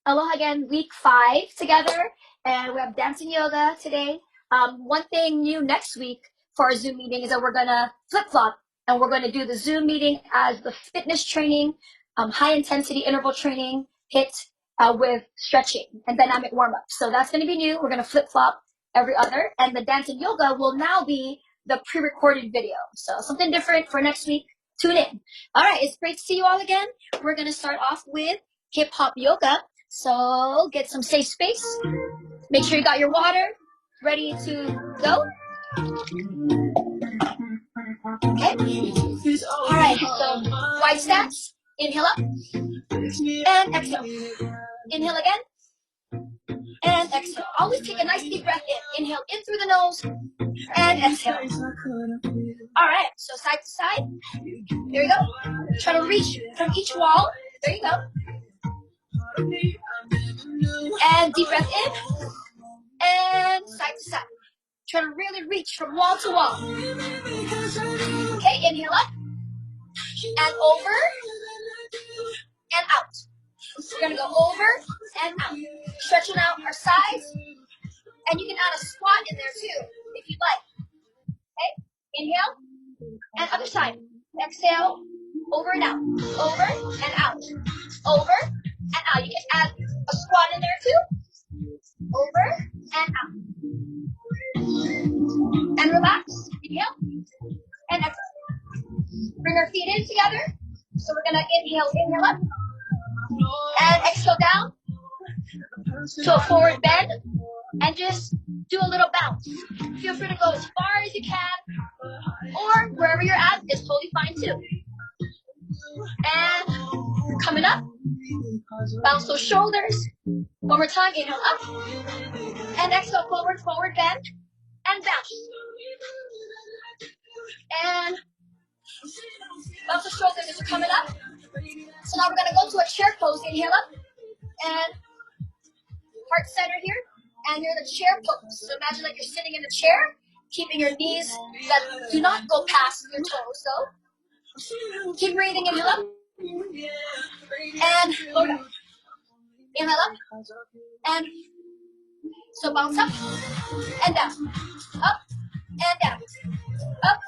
Aloha again, week 5 together, and we have dancing yoga today. One thing new next week for our Zoom meeting is that we're gonna flip-flop, and we're gonna do the Zoom meeting as the fitness training, high intensity interval training, hit with stretching and dynamic warm-up. So that's gonna be new. We're gonna flip-flop every other, and the dancing yoga will now be the pre-recorded video. So something different for next week. Tune in. All right, it's great to see you all again. We're gonna start off with hip-hop yoga. So get some safe space. Make sure you got your water ready to go. Okay. All right. So wide stance. Inhale up and exhale. Inhale again and exhale. Always take a nice deep breath in. Inhale in through the nose and exhale. All right. So side to side. There you go. Try to reach from each wall. There you go. And deep breath in and side to side. Try to really reach from wall to wall. Okay, inhale up and over and out. We're going to go over and out. Stretching out our sides. And you can add a squat in there too, if you'd like. Okay, inhale and other side. Exhale, over and out. Over and out. Over and out. You can add a squat in there too. Over and out. And relax. Inhale and exhale. Bring our feet in together. So we're going to inhale up. And exhale down to a forward bend. And just do a little bounce. Feel free to go as far as you can. Or wherever you're at is totally fine too. And coming up. Bounce those shoulders. One more time. Inhale up. And exhale forward bend. And bounce. And bounce the shoulders as you're coming up. So now we're going to go to a chair pose. Inhale up. And heart center here. And you're in the chair pose. So imagine like you're sitting in the chair, keeping your knees that do not go past your toes. So keep breathing. Inhale up. And go down. Inhale up. And so bounce up and down. Up and down. Up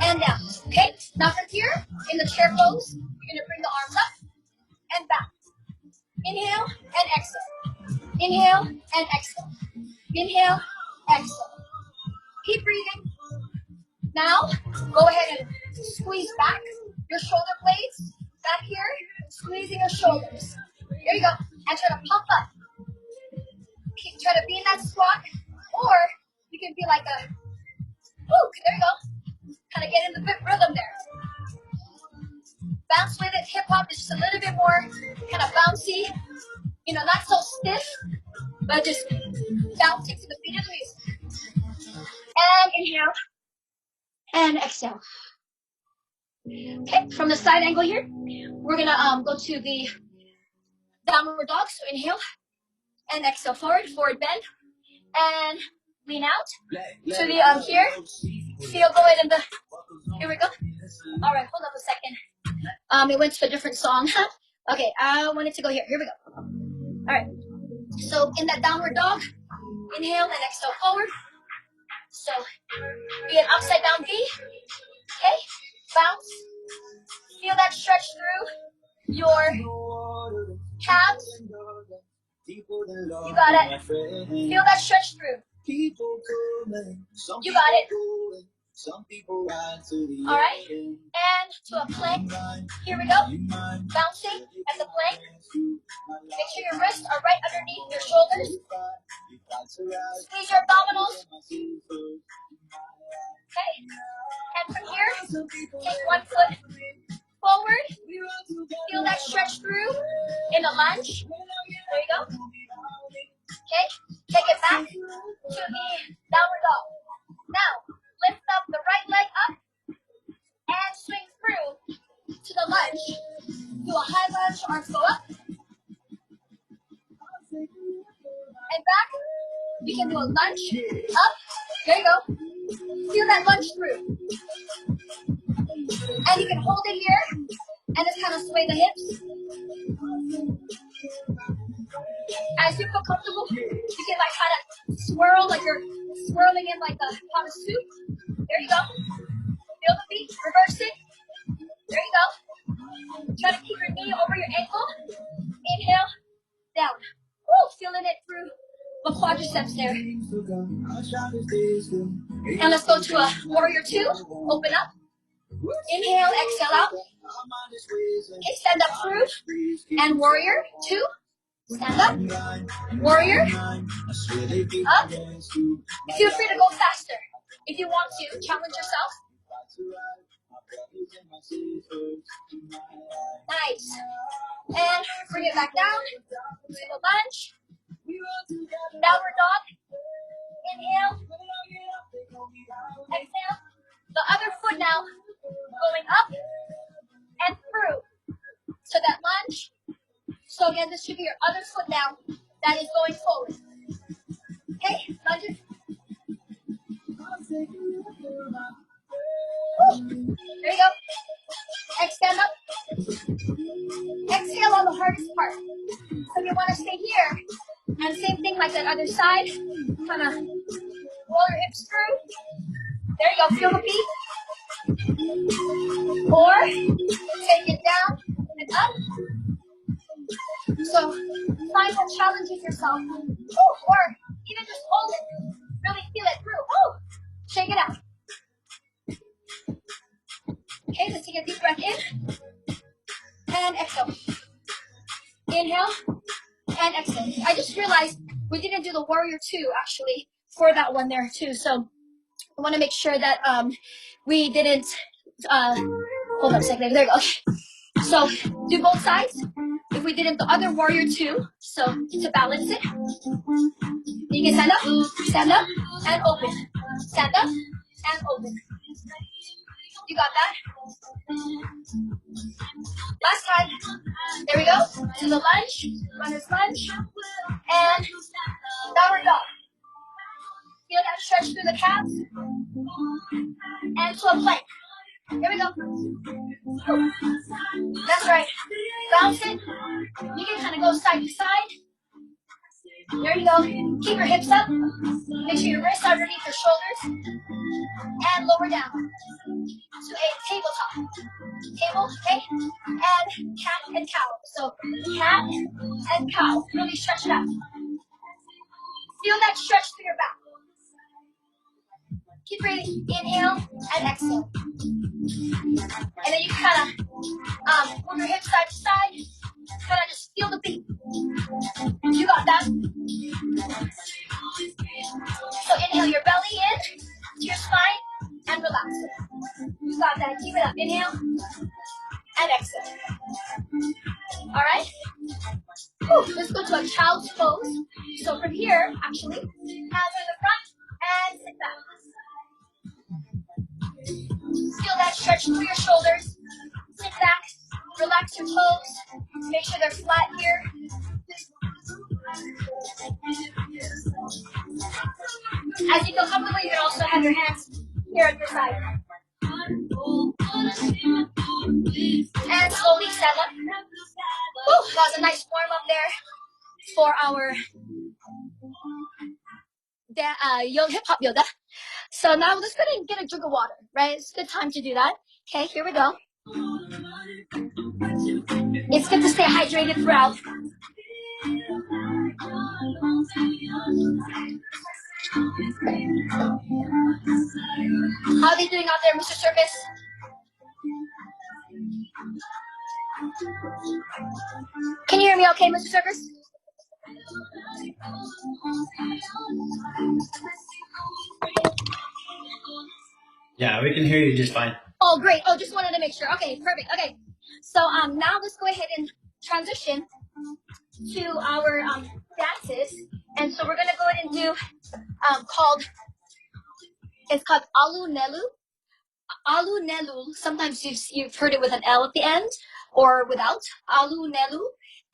and down. Okay? Now from here, in the chair pose, you're going to bring the arms up and back. Inhale and exhale. Inhale and exhale. Inhale, exhale. Keep breathing. Now, go ahead and squeeze back your shoulder blades. Back here, squeezing your shoulders. There you go. And try to pump up. Try to be in that squat. Or you can be like a, woo, there you go. Kind of get in the rhythm there. Bounce with it. Hip hop is just a little bit more kind of bouncy. You know, not so stiff, but just bouncing to the beat of the music. And inhale. And exhale. Okay, from the side angle here, we're going to go to the downward dog. So inhale and exhale forward bend. And lean out to the here. Feel going in the, here we go. All right, hold up a second. It went to a different song. Okay, I want it to go here. Here we go. All right. So in that downward dog, inhale and exhale forward. So be an upside down V. Okay, bounce. Feel that stretch through your calves. You got it. Feel that stretch through. You got it. All right, and to a plank. Here we go. Bouncing as a plank. Make sure your wrists are right underneath your shoulders. Squeeze your abdominals. Okay, and from here, take one foot forward. Feel that stretch through in a lunge. There you go. Okay, take it back to the downward dog. Now, lift up the right leg up and swing through to the lunge. Do a high lunge, arms go up and back. You can do a lunge up. There you go. Feel that lunge through. And you can hold it here and just kind of sway the hips. As you feel comfortable, you can like kind of swirl, like you're swirling in like a pot of soup. There you go. Feel the beat. Reverse it. There you go. Try to keep your knee over your ankle. Inhale, down. Woo, feeling it through the quadriceps there. And let's go to a warrior 2. Open up. Inhale, exhale out. Okay, stand up through. And warrior 2. Stand up. Warrior. Up. Feel free to go faster. If you want to, challenge yourself. Nice. And bring it back down. Single lunge. Downward dog. Inhale. Exhale. The other foot now going up and through. So that lunge. So again, this should be your other foot now that is going forward. Okay, lunge it. There you go. Extend up. Exhale on the hardest part. So you want to stay here. And same thing like that other side. Kind of roll your hips through. There you go. Feel the beat. Or take it down and up. So find what challenges yourself. Or even just hold it. Really feel it through. Shake it out. Okay, let's take a deep breath in. And exhale. Inhale. And exhale. I just realized we didn't do the warrior 2 actually for that one there too. So I want to make sure that we didn't hold on a second. There we go. Okay. So do both sides. If we didn't the other warrior 2, so to balance it, you can stand up and open. Stand up and open. You got that? Last time. There we go. To the lunge, runner's lunge, and downward dog. Feel that stretch through the calves. And to a plank. Here we go. That's right. Bounce it. You can kind of go side to side. There you go. Keep your hips up. Make sure your wrists are underneath your shoulders. And lower down to a tabletop. Table, okay? And cat and cow. So cat and cow. Really stretch it out. Feel that stretch through your back. Keep breathing. Inhale and exhale. And then you kind of move your hips side to side. Kind of just feel the beat. You got that? So inhale your belly in to your spine and relax. You got that. Keep it up. Inhale and exhale. All right? Let's go to a child's pose. So from here, actually, hands in the front and sit back. Feel that stretch through your shoulders. Sit back, relax your toes. Make sure they're flat here. As you feel comfortable, you can also have your hands here at your side. And slowly stand up. That was a nice warm up there for our hip hop yoga. So now let's go ahead and get a drink of water, right? It's a good time to do that. Okay, here we go. It's good to stay hydrated throughout. How are they doing out there, Mr. Service? Can you hear me okay, Mr. Service? Yeah, we can hear you just fine. Oh, great. Oh, just wanted to make sure. Okay, perfect. Okay. So now let's go ahead and transition to our dances. And so we're going to go ahead and do it's called Alu Nelu. Alu Nelu, sometimes you've heard it with an L at the end or without. Alu Nelu.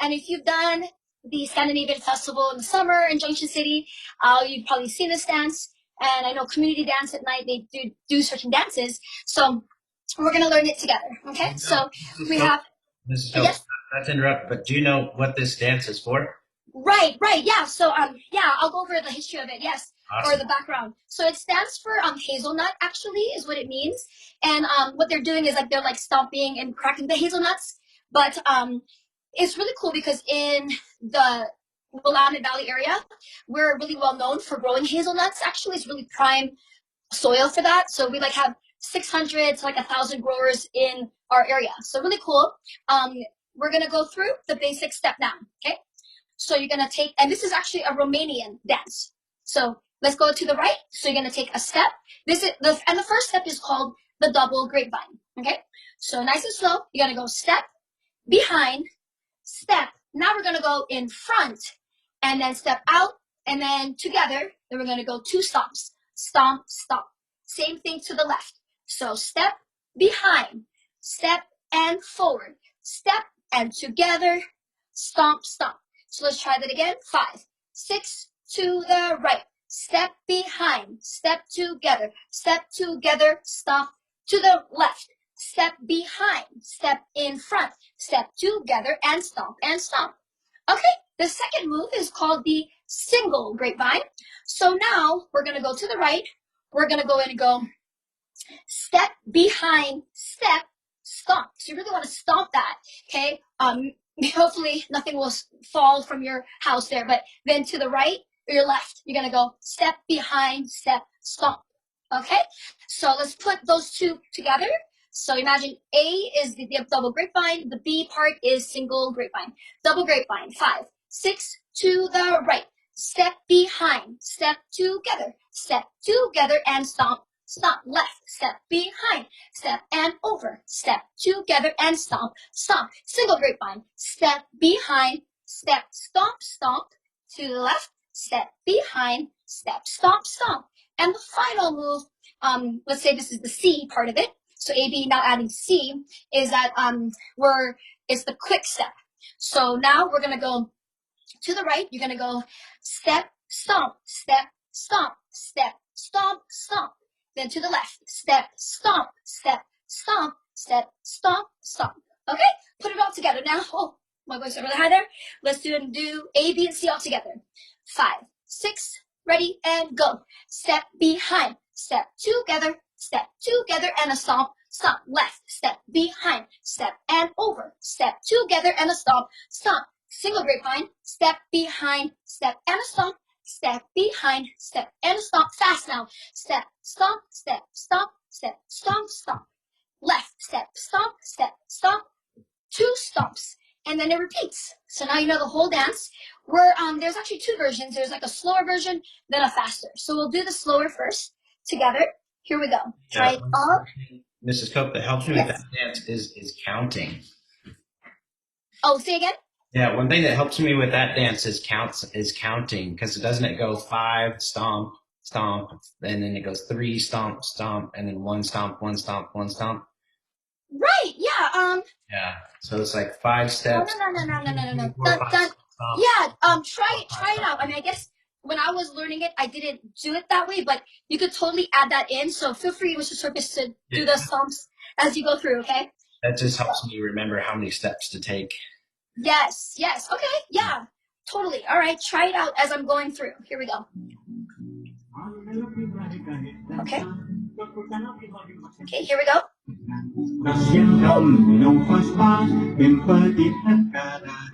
And if you've done the Scandinavian Festival in the summer in Junction City, you've probably seen this dance. And I know community dance at night, they do certain dances. So we're going to learn it together, okay? So we have... Mrs. Phelps, not to interrupt, but do you know what this dance is for? Right, yeah. So yeah, I'll go over the history of it. Yes, Awesome. or the background. So it stands for hazelnut. Actually, is what it means. And what they're doing is like they're like stomping and cracking the hazelnuts. But it's really cool because in the Willamette Valley area, we're really well known for growing hazelnuts. Actually, it's really prime soil for that. So we like have 600 to like 1,000 growers in our area. So really cool. We're gonna go through the basic step now. Okay. So you're gonna take, and this is actually a Romanian dance. So let's go to the right. So you're gonna take a step. This is the first step is called the double grapevine. Okay. So nice and slow. You're gonna go step, behind, step. Now we're gonna go in front, and then step out, and then together. Then we're gonna go 2 stomps. Stomp, stomp. Same thing to the left. So step, behind, step, and forward. Step, and together. Stomp, stomp. So let's try that again. 5, 6, to the right. Step behind, step together, stomp to the left. Step behind, step in front, step together, and stomp and stomp. Okay, the second move is called the single grapevine. So now we're gonna go to the right. We're gonna go in and go step behind, step, stomp. So you really want to stomp that, okay? Hopefully nothing will fall from your house there, but then to the right or your left, you're gonna go step behind, step, stomp. Okay, so let's put those two together. So imagine A is the double grapevine, the B part is single grapevine. Double grapevine, 5, 6, to the right. Step behind, step together, and stomp. Stomp left, step behind, step and over, step together and stomp, stomp. Single grapevine, step behind, step, stomp, stomp. To the left, step behind, step, stomp, stomp. And the final move, let's say this is the C part of it. So AB now adding C is that it's the quick step. So now we're gonna go to the right. You're gonna go step, stomp, step, stomp, step, stomp, stomp. Then to the left, step, stomp, step, stomp, step, stomp, stomp. Okay, put it all together now. Oh, my voice is really high there. Let's do A, B, and C all together. 5, 6, ready, and go. Step behind, step together, and a stomp, stomp. Left, step behind, step and over, step together, and a stomp, stomp. Single grapevine, step behind, step and a stomp, step behind, step and a stomp. Fast now. Step, stomp, step, stomp, step, stomp, stomp. Left, step, stomp, 2 stomps. And then it repeats. So now you know the whole dance. There's actually 2 versions. There's like a slower version, then a faster. So we'll do the slower first together. Here we go. Yeah. Right up. Mrs. Cope, that helps me with that dance is counting. Oh, say again? Yeah, one thing that helps me with that dance is counting, because doesn't it go 5 stomp, stomp, and then it goes 3 stomp, stomp, and then 1 stomp, 1 stomp, 1 stomp. Right, yeah. Yeah, so it's like 5 steps. No. 4, 5 stomp. Yeah, try it out. I mean, I guess when I was learning it, I didn't do it that way, but you could totally add that in. So feel free, Mr. Circus, to do the stomps as you go through, okay? That just helps me remember how many steps to take. Yes. Okay, yeah, totally. All right, try it out as I'm going through. Here we go. Okay. Okay, here we go.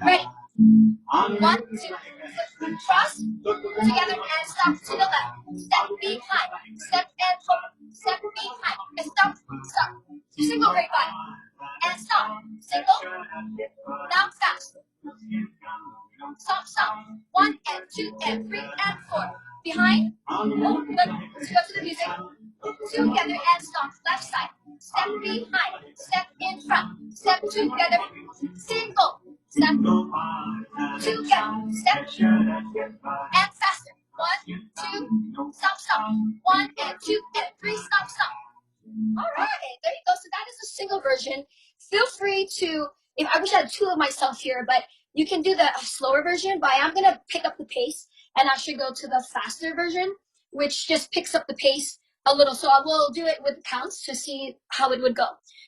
Ready. 1, 2, cross, together and stop to the left. Step behind, step and forward, step behind, and stop. Single grapevine, and stop. Single, now fast. Stop. 1 and 2 and 3 and 4. Behind, let's go to the music. Together and stop. Left side. Step behind, step in front, step together. Single, step together, step and faster. 1, 2, stop. 1 and 2 and 3, stop. All right, there you go. So that is a single version. Feel free to, if I wish I had 2 of myself here, but you can do the slower version, but I'm going to pick up the pace and actually go to the faster version, which just picks up the pace a little. So I will do it with counts to see how it would go.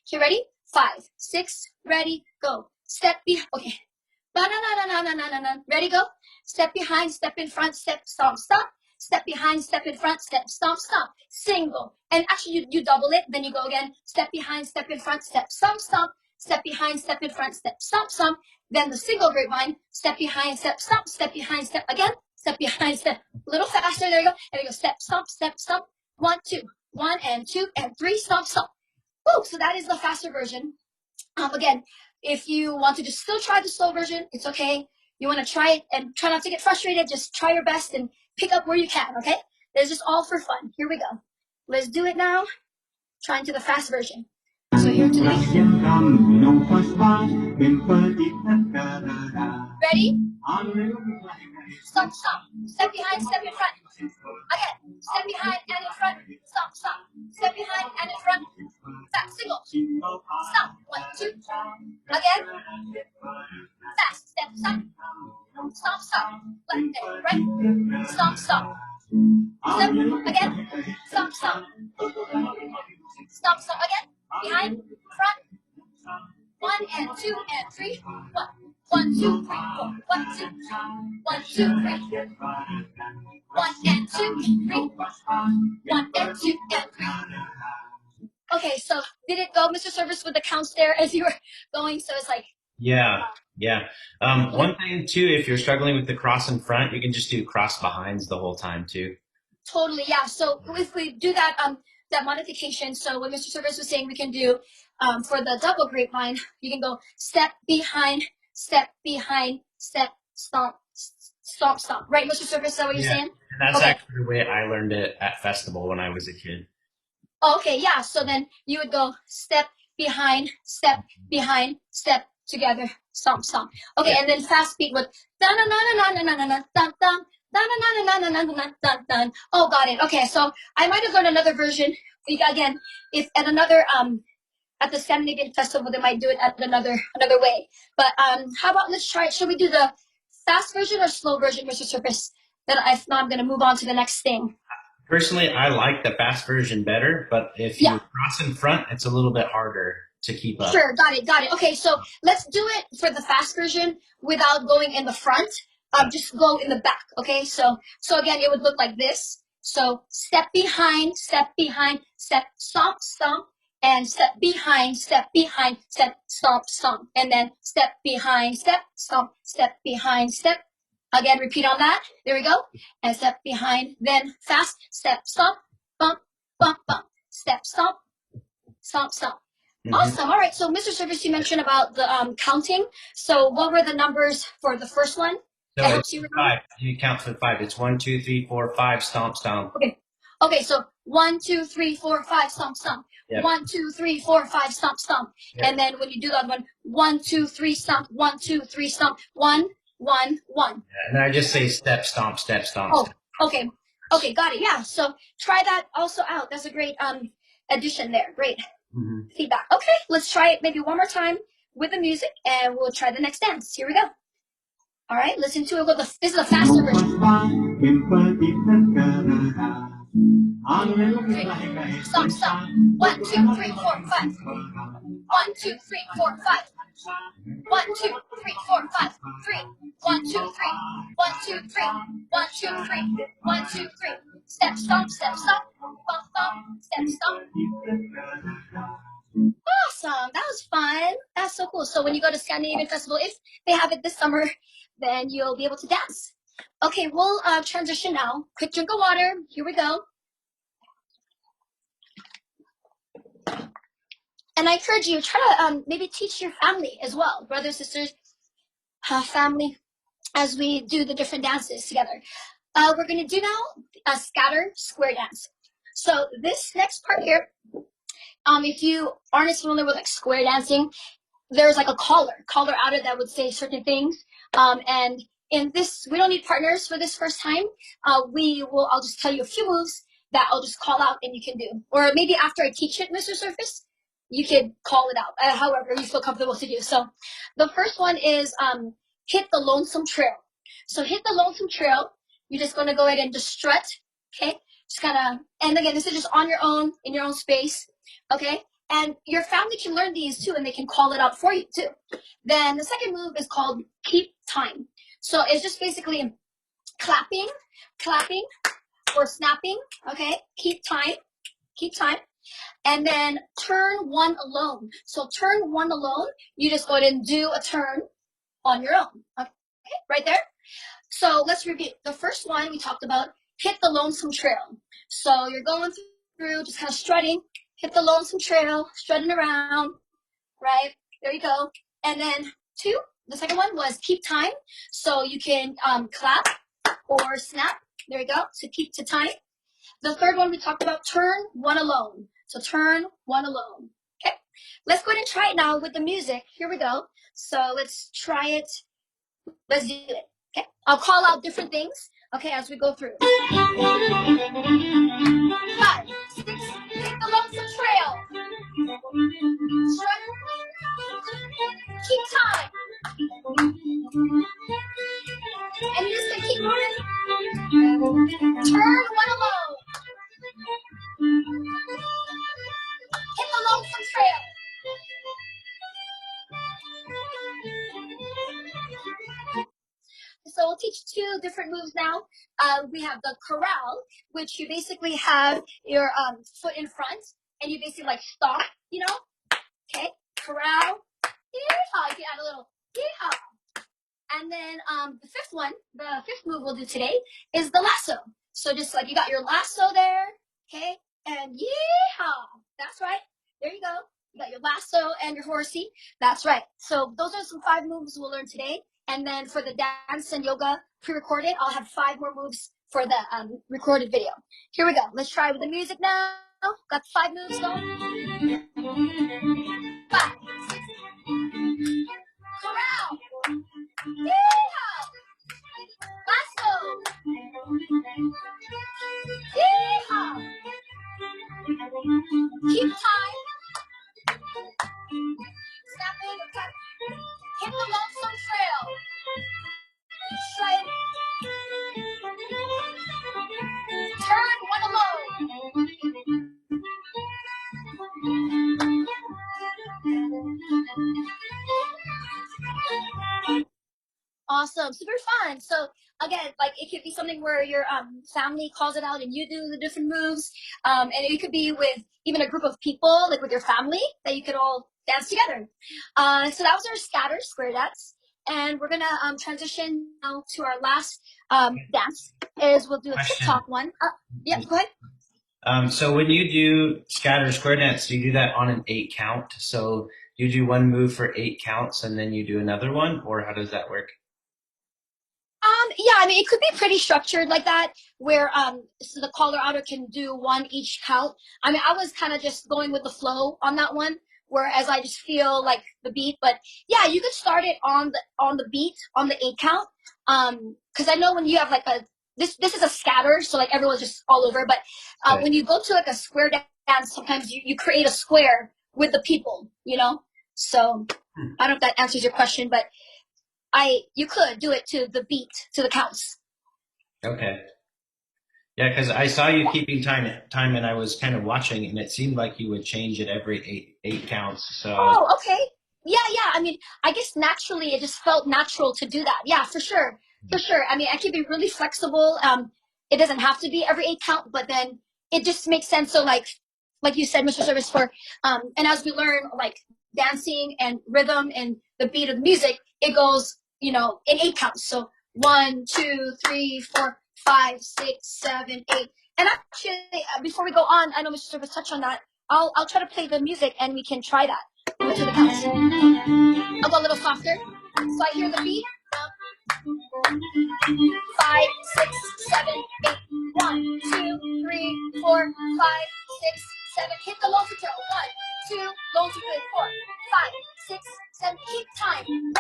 Okay, ready? 5, 6, ready, go. Step behind. Okay. No. Ready, go. step behind, step in front, step, stomp, stomp, step behind, step in front, step, stomp, stomp, single. And actually you double it, then you go again, step behind, step in front, step, stomp, stomp, step behind, step in front, step, stomp, stomp. Then the single grapevine, step behind, step behind, step again, step behind, step, a little faster, there you go, and you go step, stomp, 1, 2, 1 and 2 and 3, stomp, stomp. Woo, so that is the faster version. Again, if you want to just still try the slow version, it's okay. You want to try it and try not to get frustrated, just try your best and pick up where you can, okay? This is all for fun. Here we go. Let's do it now. Trying to the fast version. So here to the ready? Stop, stop. Step behind, step in front. Again, step behind and in front. Stop, stop. Step behind and in front. Fast, single. Stop. 1, 2. Again. Fast. Step, stop. Stop, stop. Left and right. Stop, stop. Step again. Stop, stop. Stop, stop again. Behind, front. 1 and 2 and 3. 1, 2, 3, 4. 1, 2, 1, 2, 3. 1 and 2, 3. 1 and 2 and 3. Okay, so did it go, Mr. Service, with the counts there as you were going? So it's like. Yeah. One thing too, if you're struggling with the cross in front, you can just do cross behinds the whole time too. Totally, yeah. So if we do that that modification, so what Mr. Service was saying we can do for the double grapevine, you can go step behind, step, stomp, stomp, stomp. Right, Mr. Service, is that what you're saying? And that's actually the way I learned it at festival when I was a kid. Okay, yeah. So then you would go step behind, step together, stomp, stomp. Okay, and then fast beat with dun dun dun dun dun dun dun dun dun. Oh, got it. Okay, so I might have learned another version. Again, if at another at the Scandinavian festival, they might do it at another way. But how about let's try it? Should we do the fast version or slow version, Mr. Surface? Then if not, I'm going to move on to the next thing. Personally, I like the fast version better, but if you cross in front, it's a little bit harder to keep up. Sure, got it. Okay, so let's do it for the fast version without going in the front. Just go in the back, okay? So again, it would look like this. So step behind, step, stomp, stomp, and step behind, step, stomp, stomp, and then step behind, step, stomp, step behind, step. Again, repeat on that. There we go. And step behind, then fast, step, stomp, bump, bump, bump, step, stomp, stomp, stomp. Awesome. All right. So, Mr. Service, you mentioned about the counting. So, what were the numbers for the first one? So that helps you remember? 5. You count for 5. It's 1, 2, 3, 4, 5. Stomp, stomp. Okay. So 1, 2, 3, 4, 5. Stomp, stomp. Yep. 1, 2, 3, 4, 5. Stomp, stomp. Yep. And then when you do that one, 1, 2, 3, stomp. 1, 2, 3, stomp. 1, 1, 1. Yeah, and then I just say step, stomp, step, stomp. Oh, okay. Okay, got it. Yeah. So try that also out. That's a great addition there. Great. Feedback. Okay, let's try it maybe one more time with the music, and we'll try the next dance. Here we go. All right, listen to it. This is a faster version. 3. Stop, stop. 1, 2, 3, 4, 5. 1, 2, 3, 4, 5. 1, 2, 3, 4, 5. 3. 1, 2, 3. 1, 2, 3. 1, 2, 3. 1, 2, 3. Step, stomp, bump, bump, step, stomp. Awesome. That was fun. That's so cool. So when you go to Scandinavian Festival, if they have it this summer, then you'll be able to dance. Okay, we'll transition now. Quick drink of water. Here we go. And I encourage you, try to maybe teach your family as well, brothers, sisters, family, as we do the different dances together. We're going to do now a scatter square dance. So this next part here, if you aren't as familiar with like square dancing, there's like a caller out it that would say certain things. And in this, we don't need partners for this first time. I'll just tell you a few moves that I'll just call out and you can do. Or maybe after I teach it, Mr. Surface, you can call it out, however you feel comfortable to do. So the first one is hit the Lonesome trail. So hit the Lonesome trail. You're just going to go ahead and just strut, okay? Just kind of, and again, this is just on your own, in your own space, okay? And your family can learn these too, and they can call it out for you too. Then the second move is called keep time. So it's just basically clapping, or snapping. Okay, keep time. And then turn one alone. So turn one alone, you just go ahead and do a turn on your own. Okay, right there. So let's review. The first one we talked about, hit the lonesome trail. So you're going through, just kind of strutting, hit the lonesome trail, strutting around, right? There you go. And then two, the second one was keep time. So you can clap or snap. There you go. So keep to time. The third one we talked about, turn one alone. So turn one alone. Okay. Let's go ahead and try it now with the music. Here we go. So let's try it. Let's do it. Okay. I'll call out different things. Okay, as we go through. 5, 6, hit the lonesome trail. Strut. Keep time. And you just gonna keep moving. Turn one alone. Hit the lonesome trail. So we'll teach two different moves now. We have the corral, which you basically have your foot in front, and you basically like stop, you know? Okay, corral. Yeehaw. You can add a little yeehaw. And then the fifth move we'll do today is the lasso. So just like you got your lasso there, okay? And yeehaw. That's right. There you go. You got your lasso and your horsey. That's right. So those are some 5 moves we'll learn today. And then for the dance and yoga pre-recorded, I'll have 5 more moves for the recorded video. Here we go. Let's try with the music now. Got 5 moves going. 5, 6, corral. Yeehaw! Lasso! Yeehaw! Keep time. Snapping. Hit the lonesome trail. Try it. Turn one alone. Awesome, super fun. So again, like it could be something where your family calls it out and you do the different moves, and it could be with even a group of people, like with your family, that you could all dance together. So that was our scatter square dance, and we're gonna transition now to our last dance. Is we'll do a TikTok one. Yeah, go ahead. So when you do scatter square dance, do you do that on an 8 count? So you do one move for 8 counts and then you do another one, or how does that work? Yeah, I mean, it could be pretty structured like that, where so the caller outer can do 1 each count. I mean, I was kind of just going with the flow on that one, whereas I just feel like the beat. But yeah, you could start it on the beat, on the 8 count. Because I know when you have like this is a scatter, so like everyone's just all over. But Okay. when you go to like a square dance, sometimes you create a square with the people, you know. So I don't know if that answers your question, but you could do it to the beat, to the counts. Okay. Yeah, because I saw you keeping time, and I was kind of watching, and it seemed like you would change it every eight counts. So. Oh, okay. Yeah. I mean, I guess naturally, it just felt natural to do that. Yeah, for sure. I mean, I can be really flexible. It doesn't have to be every 8 count, but then it just makes sense. So like you said, Mr. Service, for and as we learn like dancing and rhythm and the beat of the music, it goes, you know, in 8 counts. So 1, 2, 3, 4, 5, 6, 7, 8. And actually, before we go on, I know Mr. Service touched on that. I'll try to play the music and we can try that. Go to the counts. I'll go a little softer, so I hear the beat. 5, 6, 7, 8. 1, 2, 3, 4, 5, 6, 7. Hit the lonesome trail. 1, 2, lonesome trail. 4, 5, 6, 7. Keep time. 1,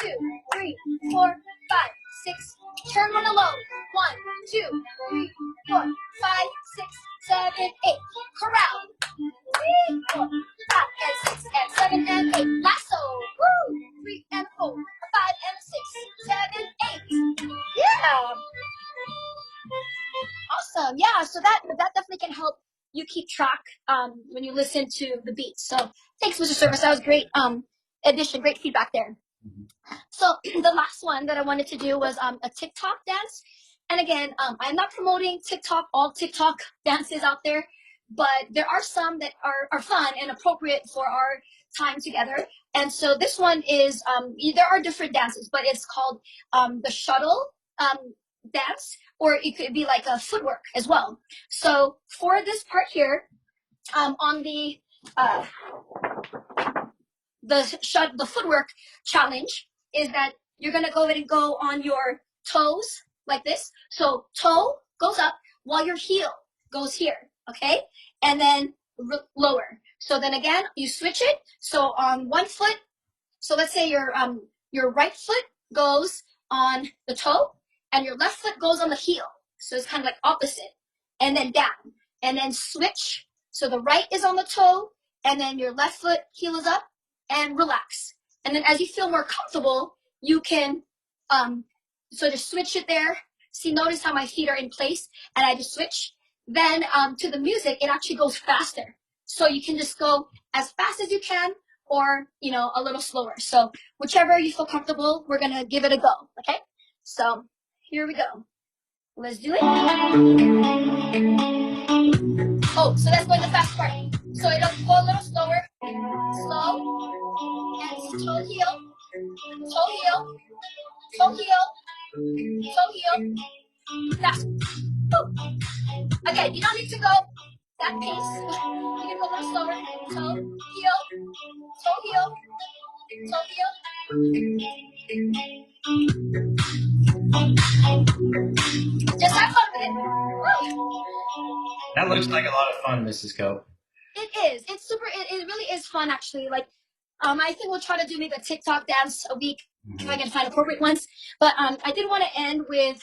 2, 3, 4, 5, 6. Turn one alone. 1, 2, 3, 4, 5, 6, 7, 8. Corral. 3, 4, 5, and 6, and 7, and 8. Lasso. Woo! 3 and 4, 5 and 6, 7, 8. Yeah. Awesome. Yeah. So that definitely can help you keep track when you listen to the beats. So thanks, Mr. Service. That was great. Addition. Great feedback there. So the last one that I wanted to do was a TikTok dance. And again, I'm not promoting all TikTok dances out there, but there are some that are fun and appropriate for our time together. And so this one is, there are different dances, but it's called the shuttle dance, or it could be like a footwork as well. So for this part here, on the footwork challenge is that you're gonna go ahead and go on your toes like this. So toe goes up while your heel goes here, okay? And then lower. So then again, you switch it. So on one foot, so let's say your right foot goes on the toe and your left foot goes on the heel. So it's kind of like opposite. And then down. And then switch. So the right is on the toe and then your left foot heel is up and relax. And then as you feel more comfortable, you can so just switch it there. See, notice how my feet are in place and I just switch. Then to the music, it actually goes faster. So you can just go as fast as you can or, you know, a little slower. So whichever you feel comfortable, we're going to give it a go. Okay. So here we go. Let's do it. Oh, so that's going the fast part. So it'll go a little slower. Slow. And toe heel. Toe heel. Toe heel. Toe heel. Fast. Oh. Again, you don't need to go that pace. You can go a little slower. Toe heel. Toe heel. Toe heel. Just have fun with it. Woo. That looks like a lot of fun, Mrs. Cope. It is. It's super. It really is fun, actually. Like, I think we'll try to do maybe a TikTok dance a week if I can find appropriate ones. But I did want to end with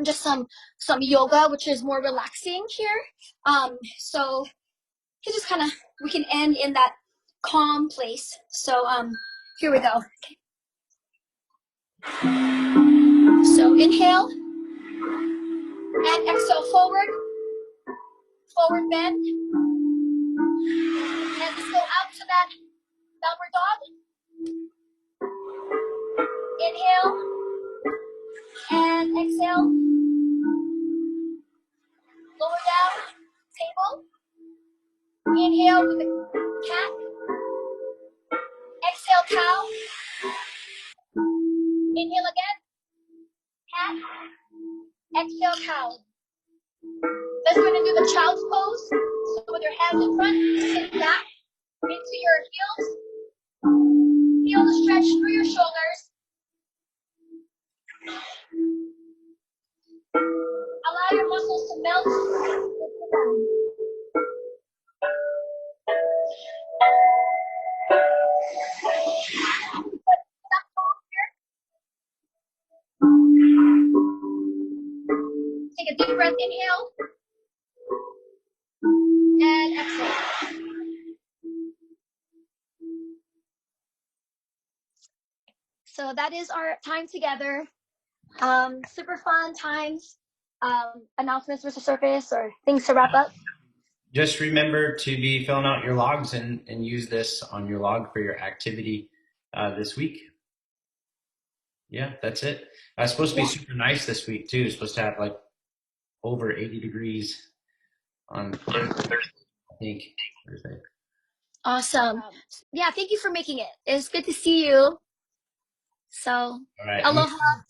just some yoga, which is more relaxing here. So you just kind of we can end in that calm place. So here we go. Okay. So inhale and exhale forward, forward bend, and just go out to that downward dog. Inhale and exhale. Lower down, table. Inhale with the cat. Exhale, cow. Inhale again, cat. Exhale, cow. Then we're going to do the child's pose. So with your hands in front, sit back into your heels. Feel the stretch through your shoulders. Allow your muscles to melt. Take a deep breath, inhale. And exhale. So that is our time together. Super fun times. Announcements, Mr. Surface, or things to wrap up? Just remember to be filling out your logs and use this on your log for your activity this week. Yeah, that's it. It's supposed to be super nice this week too. It's supposed to have like over 80 degrees on Thursday, I think. Thursday. Awesome. Yeah, thank you for making it. It's good to see you. So, all right. aloha.